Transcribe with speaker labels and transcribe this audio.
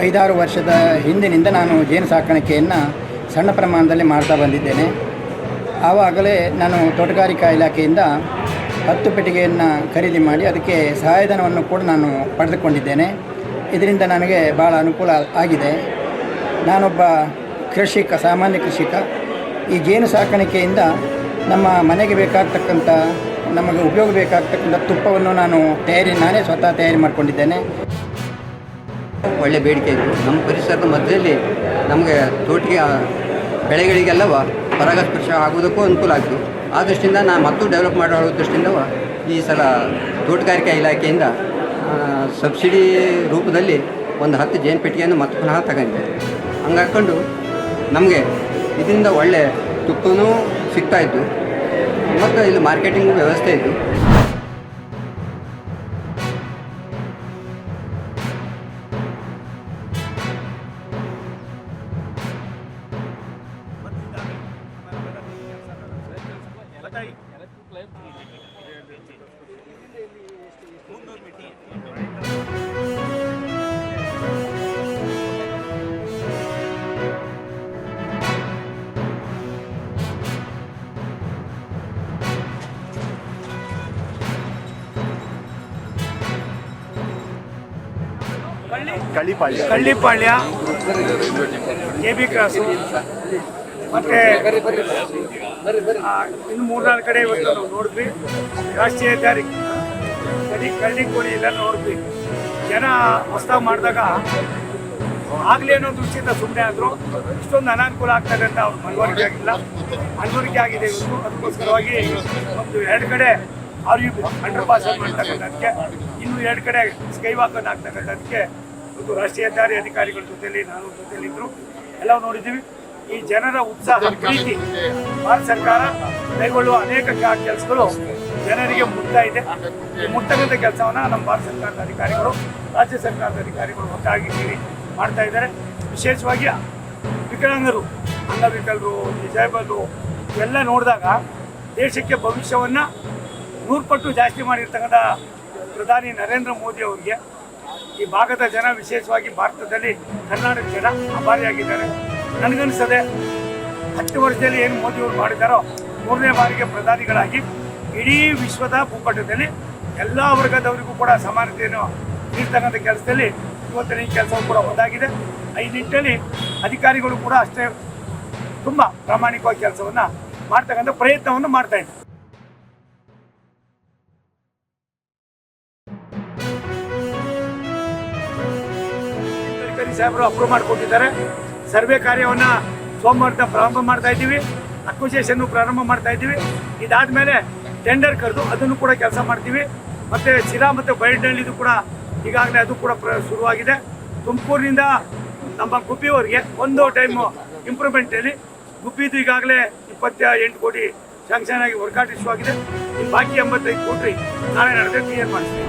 Speaker 1: 5-6 ವರ್ಷದ ಹಿಂದಿನಿಂದ ನಾನು ಜೇನು ಸಾಕಾಣಿಕೆಯನ್ನು ಸಣ್ಣ ಪ್ರಮಾಣದಲ್ಲಿ ಮಾಡ್ತಾ ಬಂದಿದ್ದೇನೆ. ಆವಾಗಲೇ ನಾನು ತೋಟಗಾರಿಕಾ ಇಲಾಖೆಯಿಂದ 10 ಪೆಟ್ಟಿಗೆಯನ್ನು ಖರೀದಿ ಮಾಡಿ ಅದಕ್ಕೆ ಸಹಾಯಧನವನ್ನು ಕೂಡ ನಾನು ಪಡೆದುಕೊಂಡಿದ್ದೇನೆ. ಇದರಿಂದ ನನಗೆ ಭಾಳ ಅನುಕೂಲ ಆಗಿದೆ. ನಾನೊಬ್ಬ ಕೃಷಿಕ, ಸಾಮಾನ್ಯ ಕೃಷಿಕ. ಈ ಜೇನು ಸಾಕಾಣಿಕೆಯಿಂದ ನಮ್ಮ ಮನೆಗೆ ಬೇಕಾಗ್ತಕ್ಕಂಥ, ನಮಗೆ ಉಪಯೋಗ ಬೇಕಾಗ್ತಕ್ಕಂಥ ತುಪ್ಪವನ್ನು ನಾನೇ ಸ್ವತಃ ತಯಾರಿ ಮಾಡಿಕೊಂಡಿದ್ದೇನೆ.
Speaker 2: ಒಳ್ಳೆ ಬೇಡಿಕೆ ಇತ್ತು. ನಮ್ಮ ಪರಿಸರದ ಮಧ್ಯದಲ್ಲಿ ನಮಗೆ ತೋಟಿಗೆ ಬೆಳೆಗಳಿಗೆಲ್ಲ ಪರಾಗಸ್ಪರ್ಶ ಆಗೋದಕ್ಕೂ ಅನುಕೂಲ ಆಗ್ತು. ಆ ದೃಷ್ಟಿಯಿಂದ ನಾನು ಮತ್ತು ಡೆವಲಪ್ ಮಾಡೋ ದೃಷ್ಟಿಯಿಂದ ಈ ಸಲ ತೋಟಗಾರಿಕಾ ಇಲಾಖೆಯಿಂದ ಸಬ್ಸಿಡಿ ರೂಪದಲ್ಲಿ ಒಂದು 10 ಜೇನು ಪೆಟ್ಟಿಗೆಯನ್ನು ಮತ್ತೆ ಪುನಃ ತಗೊಂಡೆ. ಹಂಗಾಕೊಂಡು ನಮಗೆ ಇದರಿಂದ ಒಳ್ಳೆ ತುಪ್ಪನೂ ಸಿಗ್ತಾಯಿತ್ತು ಮತ್ತು ಇಲ್ಲಿ ಮಾರ್ಕೆಟಿಂಗ್ ವ್ಯವಸ್ಥೆ ಇತ್ತು.
Speaker 3: ಕಳ್ಳಿಪಾಳ್ಯ, KB ಕ್ರಾಸು ಮತ್ತು ಇನ್ನು 3-4 ಕಡೆ ಇವತ್ತು ನಾವು ನೋಡಿದ್ವಿ. ರಾಷ್ಟ್ರೀಯ ಹೆದ್ದಾರಿ ಕಳ್ಳಿಕೋಡಿ ಎಲ್ಲ ನೋಡಿದ್ವಿ. ಜನ ಹೊಸದಾಗಿ ಮಾಡಿದಾಗ ಆಗಲಿ ಅನ್ನೋ ದೃಷ್ಟಿಯಿಂದ ಸುಮ್ಮನೆ ಆದರೂ ಇಷ್ಟೊಂದು ಅನಾನುಕೂಲ ಆಗ್ತದೆ ಅಂತ ಅವ್ರು ಮನವರಿಕೆ ಆಗಿದೆ ಇವತ್ತು. ಅದಕ್ಕೋಸ್ಕರವಾಗಿ ಒಂದು 2 ಕಡೆ ಅಂಡರ್ ಪಾಸ್ ಮಾಡ್ತಕ್ಕಂಥದ್ದಕ್ಕೆ, ಇನ್ನು 2 ಕಡೆ ಸ್ಕೈ ವಾಕನ್ನು ಆಗ್ತಕ್ಕಂಥದ್ದಕ್ಕೆ ಒಂದು ರಾಷ್ಟ್ರೀಯ ಹೆದ್ದಾರಿ ಅಧಿಕಾರಿಗಳ ಜೊತೆಯಲ್ಲಿ ನಾನು ಜೊತೆಯಲ್ಲಿದ್ದರು. ಎಲ್ಲ ನೋಡಿದ್ದೀವಿ. ಈ ಜನರ ಉತ್ಸಾಹ, ಪ್ರೀತಿ, ಭಾರತ ಸರ್ಕಾರ ಕೈಗೊಳ್ಳುವ ಅನೇಕ ಕೆಲಸಗಳು ಜನರಿಗೆ ಮುಟ್ತಾ ಇದೆ. ಈ ಮುಟ್ಟತಕ್ಕಂಥ ಕೆಲಸವನ್ನು ನಮ್ಮ ಭಾರತ ಸರ್ಕಾರದ ಅಧಿಕಾರಿಗಳು, ರಾಜ್ಯ ಸರ್ಕಾರದ ಅಧಿಕಾರಿಗಳು ಒಟ್ಟಾಗಿ ಸೇರಿ ಮಾಡ್ತಾ ಇದ್ದಾರೆ. ವಿಶೇಷವಾಗಿ ವಿಕಲಾಂಗರು, ಅಂಗವಿಕಲರು, ಡಿಸೇಬಲ್ರು ಇವೆಲ್ಲ ನೋಡಿದಾಗ ದೇಶಕ್ಕೆ ಭವಿಷ್ಯವನ್ನು 100 ಪಟ್ಟು ಜಾಸ್ತಿ ಮಾಡಿರ್ತಕ್ಕಂಥ ಪ್ರಧಾನಿ ನರೇಂದ್ರ ಮೋದಿ ಅವರಿಗೆ ಈ ಭಾಗದ ಜನ, ವಿಶೇಷವಾಗಿ ಭಾರತದಲ್ಲಿ ಕರ್ನಾಟಕ ಜನ ಆಭಾರಿಯಾಗಿದ್ದಾರೆ. ನನಗನ್ನಿಸದೆ 10 ವರ್ಷದಲ್ಲಿ ಏನು ಮೋದಿಯವರು ಮಾಡಿದ್ದಾರೋ 3ನೇ ಬಾರಿಗೆ ಪ್ರಧಾನಿಗಳಾಗಿ ಇಡೀ ವಿಶ್ವದ ಭೂಪಟದಲ್ಲಿ ಎಲ್ಲ ವರ್ಗದವರಿಗೂ ಕೂಡ ಸಮಾನತೆಯನ್ನು ನೀಡ್ತಕ್ಕಂಥ ಕೆಲಸದಲ್ಲಿ ಇವತ್ತಿನ ಈ ಕೆಲಸವೂ ಕೂಡ ಒಂದಾಗಿದೆ. ಈ ನಿಟ್ಟಿನಲ್ಲಿ ಅಧಿಕಾರಿಗಳು ಕೂಡ ಅಷ್ಟೇ ತುಂಬ ಪ್ರಾಮಾಣಿಕವಾಗಿ ಕೆಲಸವನ್ನು ಮಾಡ್ತಕ್ಕಂಥ ಪ್ರಯತ್ನವನ್ನು ಮಾಡ್ತಾ ಇದ್ದಾರೆ. ಸಾಹೇಬರು ಅಪ್ರೂವ್ ಮಾಡಿಕೊಟ್ಟಿದ್ದಾರೆ. ಸರ್ವೆ ಕಾರ್ಯವನ್ನು ಸೋಮವಾರದ ಪ್ರಾರಂಭ ಮಾಡ್ತಾ ಇದ್ದೀವಿ. ಅಕ್ವಿಸೇಷನ್ನು ಪ್ರಾರಂಭ ಮಾಡ್ತಾ ಇದ್ದೀವಿ. ಇದಾದಮೇಲೆ ಟೆಂಡರ್ ಕರೆದು ಅದನ್ನು ಕೂಡ ಕೆಲಸ ಮಾಡ್ತೀವಿ. ಮತ್ತು ಶಿರಾ ಮತ್ತು ಬೈಲ್ಡಳ್ಳಿದು ಕೂಡ ಈಗಾಗಲೇ ಅದು ಕೂಡ ಶುರುವಾಗಿದೆ. ತುಮಕೂರಿನಿಂದ ನಮ್ಮ ಗುಬ್ಬಿಯವರಿಗೆ ಒಂದು ಟೈಮು ಇಂಪ್ರೂವ್ಮೆಂಟಲ್ಲಿ ಗುಬ್ಬಿದು ಈಗಾಗಲೇ 28 ಕೋಟಿ ಸ್ಯಾಂಕ್ಷನ್ ಆಗಿ ವರ್ಕಾಟಿಸುವಾಗಿದೆ. ಇನ್ನು ಬಾಕಿ 85 ಕೋಟಿ ನಾಳೆ ನಡೆದೇ ಕ್ಲಿಯರ್ ಮಾಡ್ತೀವಿ.